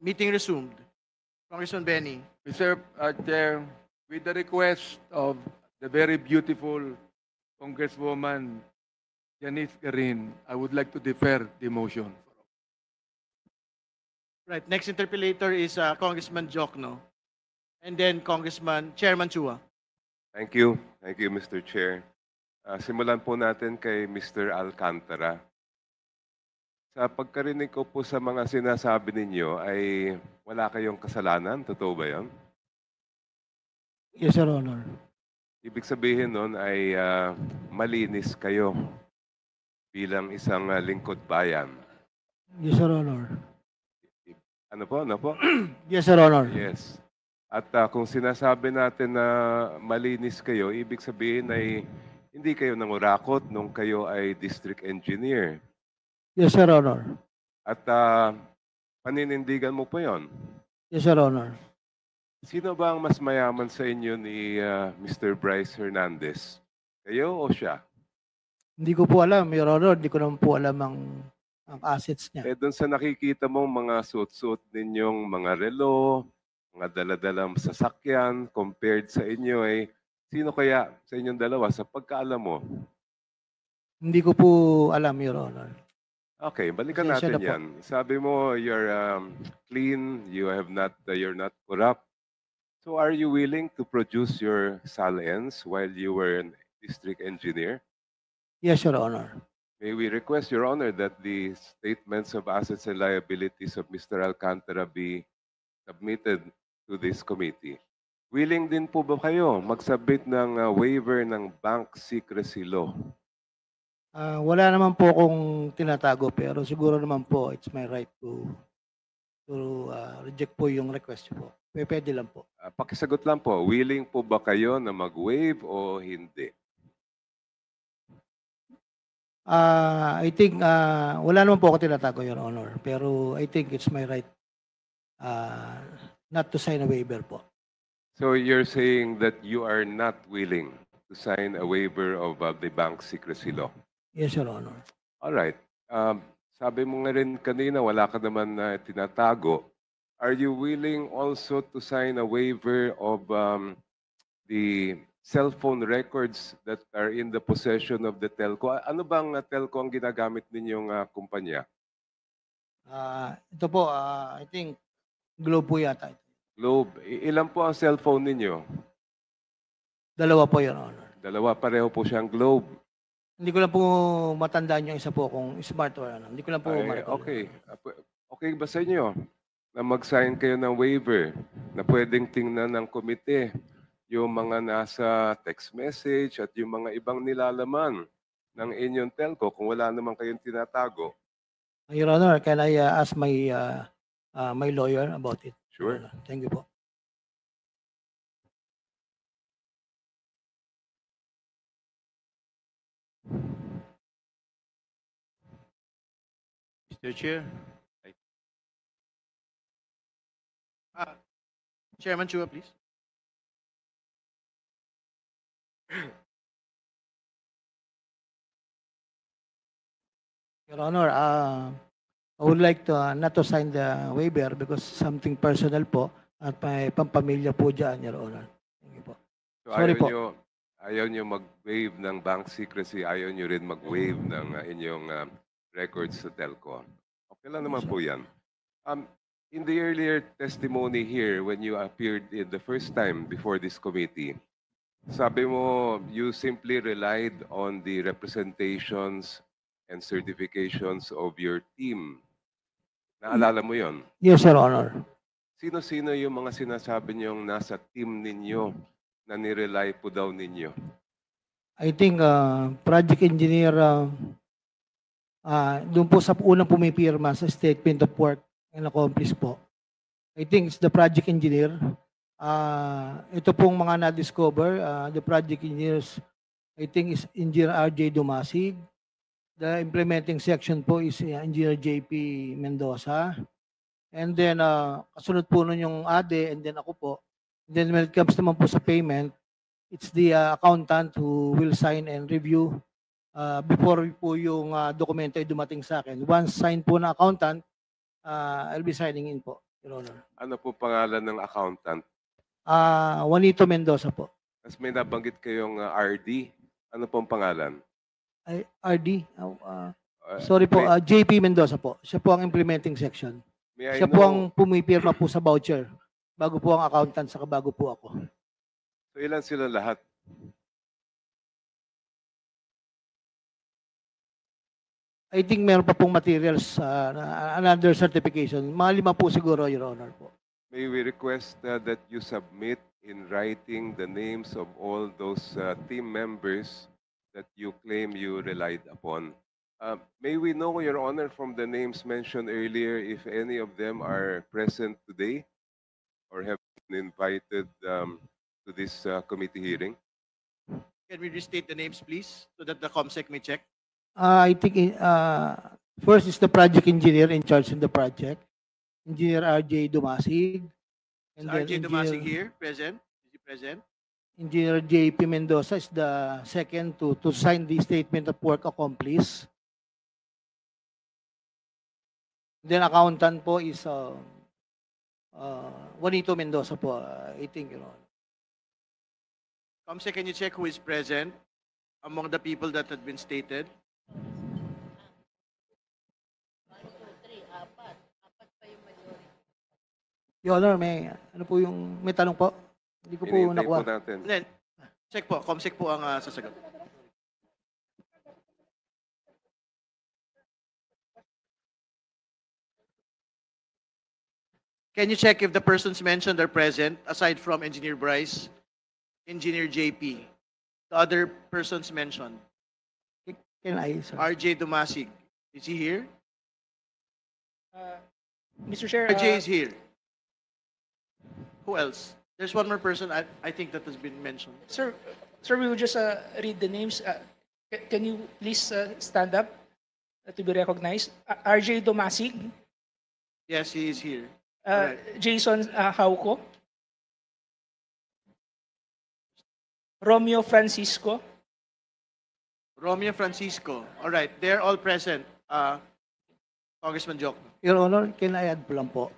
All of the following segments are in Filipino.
Meeting resumed. Congressman Benny. Mr. Chair, with the request of the very beautiful Congresswoman Janice Garin, I would like to defer the motion. Right. Next interpellator is Congressman Jokno. And then Chairman Chua. Thank you. Thank you, Mr. Chair. Simulan po natin kay Mr. Alcantara. Sa pagkarinig ko po sa mga sinasabi ninyo ay wala kayong kasalanan. Totoo ba yan? Yes, Your Honor. Ibig sabihin nun ay malinis kayo bilang isang lingkod bayan. Yes, Your Honor. Ano po? Ano po? Yes, Your Honor. Yes. At kung sinasabi natin na malinis kayo, ibig sabihin ay hindi kayo nangurakot nung kayo ay district engineer. Yes, Your Honor. At paninindigan mo po yon. Yes, Your Honor. Sino ba ang mas mayaman sa inyo ni Mr. Bryce Hernandez? Kayo o siya? Hindi ko po alam, Your Honor. Hindi ko naman po alam ang assets niya. Doon sa nakikita mong mga suot-suot ninyong mga relo, mga daladalang sasakyan, compared sa inyo ay sino kaya sa inyong dalawa sa pagkaalam mo? Hindi ko po alam, Your Honor. Okay, balikan Pasensya natin na po. yan. Sabi mo you're clean, you're not corrupt. So are you willing to produce your SALENs while you were a district engineer? Yes, Your Honor. May we request, Your Honor, that the statements of assets and liabilities of Mr. Alcantara be submitted to this committee. Willing din po ba kayo mag-submit ng waiver ng bank secrecy law? Wala naman po akong tinatago pero siguro naman po it's my right to reject po yung request po. Pwede lang po. Pakisagot lang po, willing po ba kayo na mag-waive o hindi? I think wala naman po ako tinatago, Your Honor. Pero I think it's my right not to sign a waiver po. So you're saying that you are not willing to sign a waiver of the bank secrecy law? Yes, Your Honor. All right. Sabi mo nga rin kanina, wala ka naman na tinatago. Are you willing also to sign a waiver of the cell phone records that are in the possession of the telco? Ano bang telco ang ginagamit ninyong kumpanya? Ito po, I think Globe po yata. Globe. Ilan po ang cellphone ninyo? Dalawa po, Your Honor. Dalawa, pareho po siyang Globe. Hindi ko lang po matandaan yung isa po kung smart or ano. Hindi ko lang po ma-recall. Okay. Okay ba sa inyo na mag-sign kayo ng waiver na pwedeng tingnan ng komite yung mga nasa text message at yung mga ibang nilalaman ng inyong telco kung wala naman kayong tinatago? Your Honor, can I ask my my lawyer about it? Sure. Thank you po. Mr. Chair. Chairman Chua, please. Your Honor, I would like to not to sign the waiver because something personal po at may pampamilya po dyan, Your Honor. Thank you po. So Sorry po. Ayaw nyo mag-waive ng bank secrecy, ayaw nyo rin mag-waive ng inyong records sa telco. Okay lang naman po yan. In the earlier testimony here, when you appeared in the first time before this committee, sabi mo you simply relied on the representations and certifications of your team. Naalala mo yon? Yes, Your Honor. Sino-sino yung mga sinasabi niyong nasa team ninyo na nirely po daw ninyo? I think project engineer doon po sa unang pumipirma sa statement of work and accomplish po. I think it's the project engineer. Ito pong mga na-discover, the project engineers, I think is Engineer R.J. Dumasig. The implementing section po is Engineer J.P. Mendoza. And then, kasunod po nun yung ADE and then ako po. And then when it comes naman po sa payment, it's the accountant who will sign and review before po yung dokumento ay dumating sa akin. Once signed po na accountant, I'll be signing in po. Your Honor. Ano po pangalan ng accountant? Juanito Mendoza po. Tapos may nabanggit kayong RD. Ano pong pangalan? Ay, RD? Uh, Sorry po, may- JP Mendoza po. Siya po ang implementing section. may I Siya po know- ang pumipirma po sa voucher. Bago po ang accountant, saka bago po ako. So ilan sila lahat? I think meron pa pong materials, another certification. Mga 5 po siguro, Your Honor po. May we request that you submit in writing the names of all those team members that you claim you relied upon. May we know, Your Honor, from the names mentioned earlier, if any of them are present today or have been invited to this committee hearing? Can we restate the names, please, so that the COMSEC may check? I think first is the project engineer in charge in the project, Engineer RJ Dumasig. Is RJ Dumasig here, present? Is he present? Engineer JP Mendoza is the second to sign the statement of work accomplished. Then accountant po is Juanito Mendoza po, I think, you know. COMSEC, can you check who is present among the people that had been stated? Your Honor, may tanong po? Hindi ko po Hinihintay po nakuha. natin. Then, check po. COMSEC po ang sasagot. Can you check if the persons mentioned are present, aside from Engineer Bryce, Engineer JP, the other persons mentioned? Can I, sir? RJ Dumasig, is he here? Mr. Chair, RJ is here. Who else? There's one more person I think that has been mentioned. sir, we will just read the names. Can you please stand up to be recognized? RJ Domasig, Yes, he is here. Jason Hauco, Romeo Francisco, Romeo Francisco. All right, they're all present. Congressman Jok. Your Honor, can I add po lang po?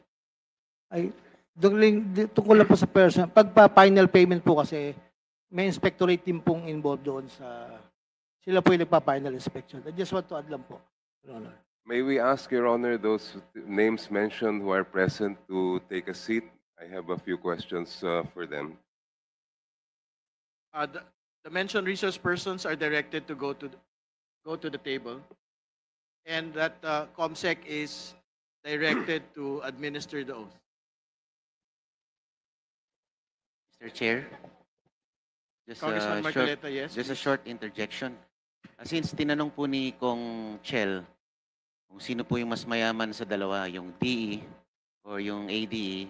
Tungkol lang po sa person, pagpa-final payment po kasi, may inspectorate team pong involved doon sa, sila po yung nagpa-final inspection. I just want to add lang po, Your Honor. May we ask, Your Honor, those names mentioned who are present to take a seat? I have a few questions for them. The mentioned resource persons are directed to go to the table, and that COMSEC is directed to administer the oath. Mr. Chair, just Congressman a short, Marcoleta, yes. just a short interjection. Since tinanong po ni Kong Chel kung sino po yung mas mayaman sa dalawa, yung DE or yung ADE,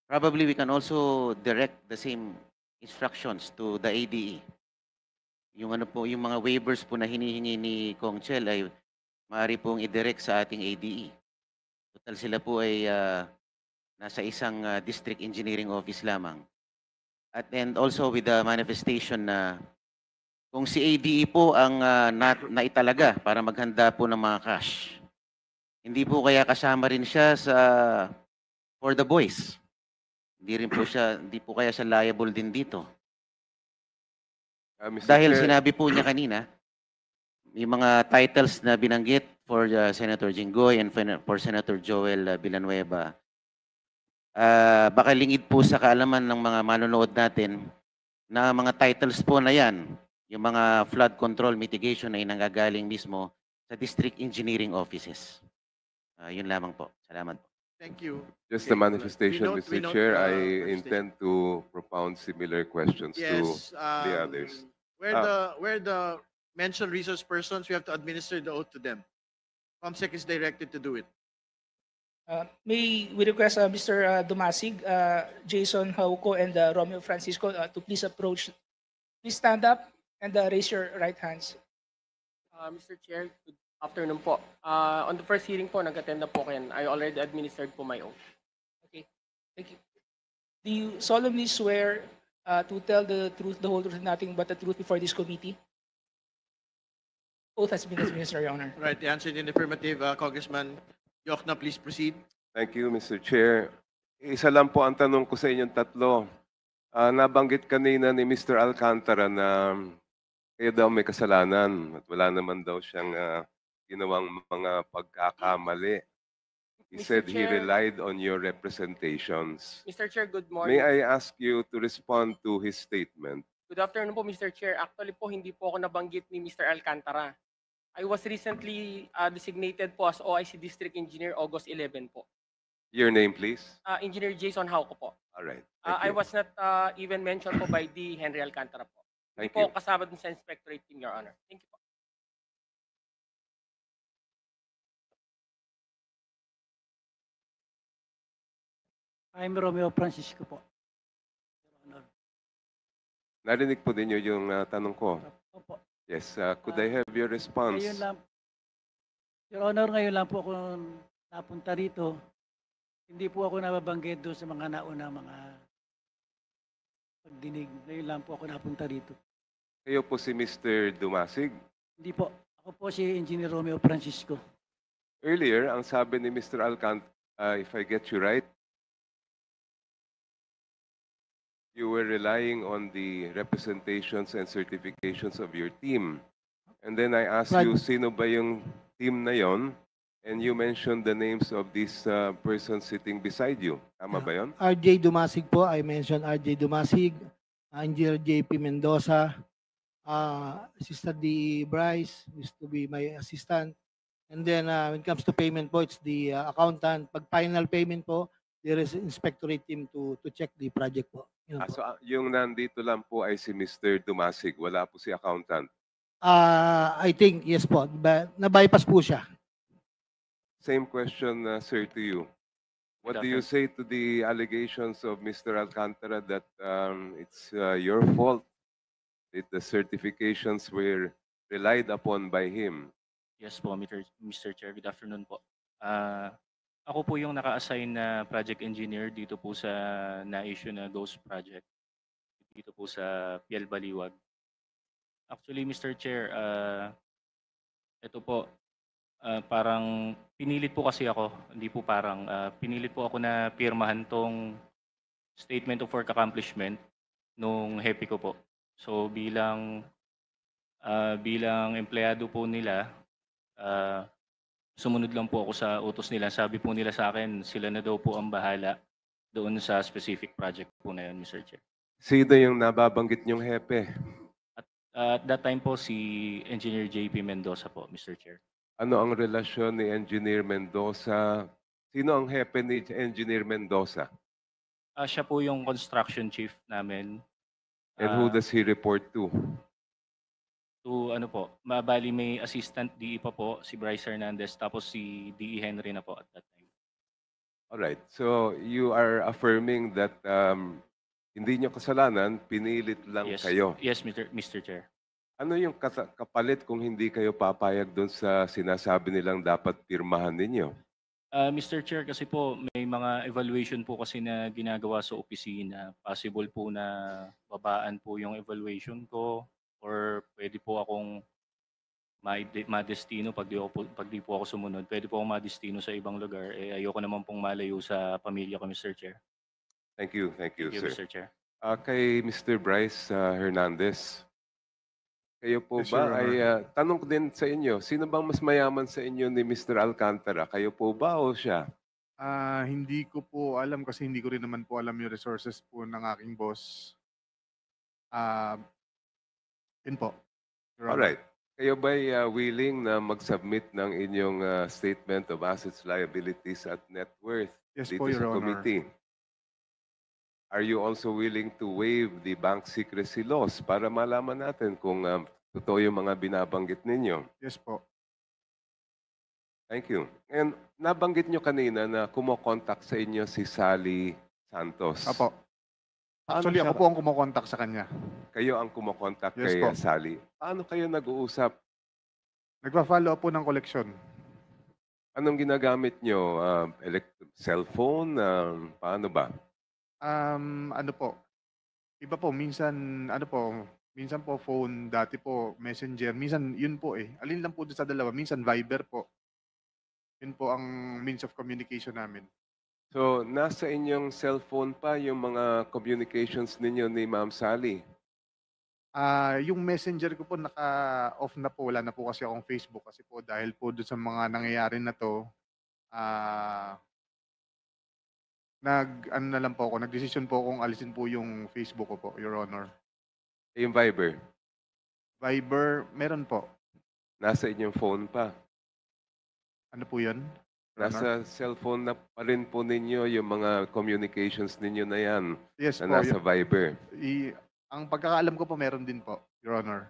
probably we can also direct the same instructions to the ADE. Yung ano po, yung mga waivers po na hinihingi ni Kong Chel ay maaari pong i-direct sa ating ADE. Total sila po ay nasa isang district engineering office lamang. And also with the manifestation na kung si ADE po ang naitalaga para maghanda po ng mga cash, hindi po kaya kasama rin siya sa for the boys. Hindi po kaya siya liable din dito. Mr. Dahil Chair, sinabi po niya kanina, yung mga titles na binanggit for Senator Jinggoy and for Senator Joel Villanueva, baka lingid po sa kaalaman ng mga manonood natin na mga titles po na yan, yung mga flood control mitigation ay nanggagaling mismo sa district engineering offices. Yun lamang po. Salamat po. Thank you. just Okay. a manifestation, We Mr. note, Chair. I manifestation. intend to propound similar questions to Yes. the others. Where the mentioned resource persons, we have to administer the oath to them. COMSEC is directed to do it. may we request Mr. Domasig, Jason Hauco, and Romeo Francisco to please approach. Please stand up and raise your right hands. Mr. Chair, good afternoon po. On the first hearing po, nag-attend na po kayo. I already administered po my oath. Okay, thank you. Do you solemnly swear to tell the truth, the whole truth, and nothing but the truth before this committee? Oath has been administered, Your Honor. Right, the answer in the affirmative. Congressman Jokna, please proceed. Thank you, Mr. Chair. Isa lang po ang tanong ko sa inyong tatlo. Nabanggit kanina ni Mr. Alcantara na kayo daw may kasalanan at wala naman daw siyang ginawang mga pagkakamali. He Mr. said he Chair. relied on your representations. Mr. Chair, good May morning. I ask you to respond to his statement? Good afternoon po, Mr. Chair. Actually po, hindi po ako nabanggit ni Mr. Alcantara. I was recently designated po as OIC District Engineer August 11 po. Your name, please. Engineer Jason Hauco po. All right. I Thank you. was not even mentioned po by the Henry Alcantara po. Hindi Thank po you. kasama dun sa inspectorate team, Your Honor. Thank you po. I'm Romeo Francisco po. Your Honor. Narinig po ninyo yung tanong ko. Opo. Yes. Could I have your response? Ngayon lang, Your Honor, ngayon lang po ako napunta rito. Hindi po ako nababanggit doon sa mga nauna mga pagdinig. Ngayon lang po ako napunta rito. Kayo po si Mr. Dumasig. Hindi po. Ako po si Engineer Romeo Francisco. Earlier, ang sabi ni Mr. Alcantara, if I get you right, you were relying on the representations and certifications of your team. And then I asked Right. you, sino ba yung team na yon? And you mentioned the names of these persons sitting beside you. Tama ba yon? RJ Dumasig po, I mentioned RJ Dumasig, Engineer JP Mendoza, Assistant DE Bryce, used to be my assistant. And then when it comes to payment po, it's the accountant. Pag final payment po, there is inspectorate team to check the project po. Yun po. So yung nandito lang po ay si Mr. Dumasig. Wala po si accountant. I think, yes po, na-bypass po siya. Same question, sir, to you. What do you say to the allegations of Mr. Alcantara that it's your fault that the certifications were relied upon by him? Yes po, Mr. Chair. Good afternoon po. Ako po yung naka-assign na project engineer dito po sa na-issue na Ghost Project. Dito po sa Piel Baliwag. Actually, Mr. Chair, ito po, parang pinilit po kasi ako, hindi po parang, pinilit po ako na pirmahan tong Statement of Work Accomplishment nung hepe ko po. So bilang empleyado po nila, sumunod lang po ako sa utos nila. Sabi po nila sa akin, sila na daw po ang bahala doon sa specific project po na yun, Mr. Chair. Sino yung nababanggit niyong hepe? At that time po, si Engineer JP Mendoza po, Mr. Chair. Ano ang relasyon ni Engineer Mendoza? Sino ang hepe ni Engineer Mendoza? Siya po yung construction chief namin. And who does he report to? To ano po, mabali may assistant DE pa po, si Bryce Hernandez, tapos si DE Henry na po at that time. Alright, so you are affirming that hindi niyo kasalanan, pinilit lang Yes, kayo. yes, Mr. Chair. Ano yung kapalit kung hindi kayo papayag doon sa sinasabi nilang dapat pirmahan ninyo? Mr. Chair, kasi po may mga evaluation po kasi na ginagawa sa opisina. Possible po na babaan po yung evaluation ko or pwede po akong madestino pag di po ako sumunod. Pwede po akong madestino sa ibang lugar. Ayoko naman pong malayo sa pamilya ko, Mr. Chair. Thank you, Thank you, sir. Mr. Chair. Kay Mr. Bryce Hernandez, kayo po Yes, ba Your ay tanong ko din sa inyo, sino bang mas mayaman sa inyo ni Mr. Alcantara? Kayo po ba o siya? Hindi ko po alam kasi hindi ko rin naman po alam yung resources po ng aking boss. Yun po. Your Honor. Alright. Kayo ba willing na mag-submit ng inyong statement of assets, liabilities at net worth Yes dito po, Your sa Honor. committee? Are you also willing to waive the bank secrecy laws para malaman natin kung totoo yung mga binabanggit ninyo? Yes po. Thank you. And nabanggit nyo kanina na kumokontak sa inyo si Sally Santos. Apo. Paano Actually, siya- ako po ang kumokontak sa kanya. Kayo ang kumokontak Yes kay po. Sally. Paano kayo nag-uusap? Nagpa-follow up po ng koleksyon. Anong ginagamit nyo? Cellphone? Paano ba? Ano po? Iba po, minsan, minsan po phone, dati po messenger, minsan yun po eh. Alin lang po doon sa dalawa, minsan Viber po. Yun po ang means of communication namin. So, nasa inyong cellphone pa yung mga communications ninyo ni Ma'am Sally. Yung Messenger ko po naka-off na po. Wala na po kasi akong Facebook kasi po dahil po doon sa mga nangyayari na to, ano na lang po ako, nagdesisyon po akong alisin po yung Facebook ko po, Your Honor. Yung Viber, Viber, meron po. nasa inyong phone pa. Ano po yun? Your Honor? Nasa cellphone na pa rin po ninyo yung mga communications ninyo na yan Yes na po. nasa Viber. Ang pagkakaalam ko po meron din po, Your Honor.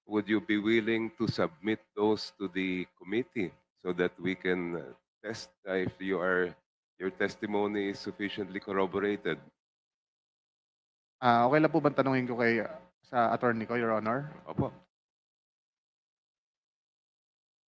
Would you be willing to submit those to the committee so that we can test if your testimony is sufficiently corroborated? Okay lang po bang tanungin ko sa attorney ko, Your Honor? Opo.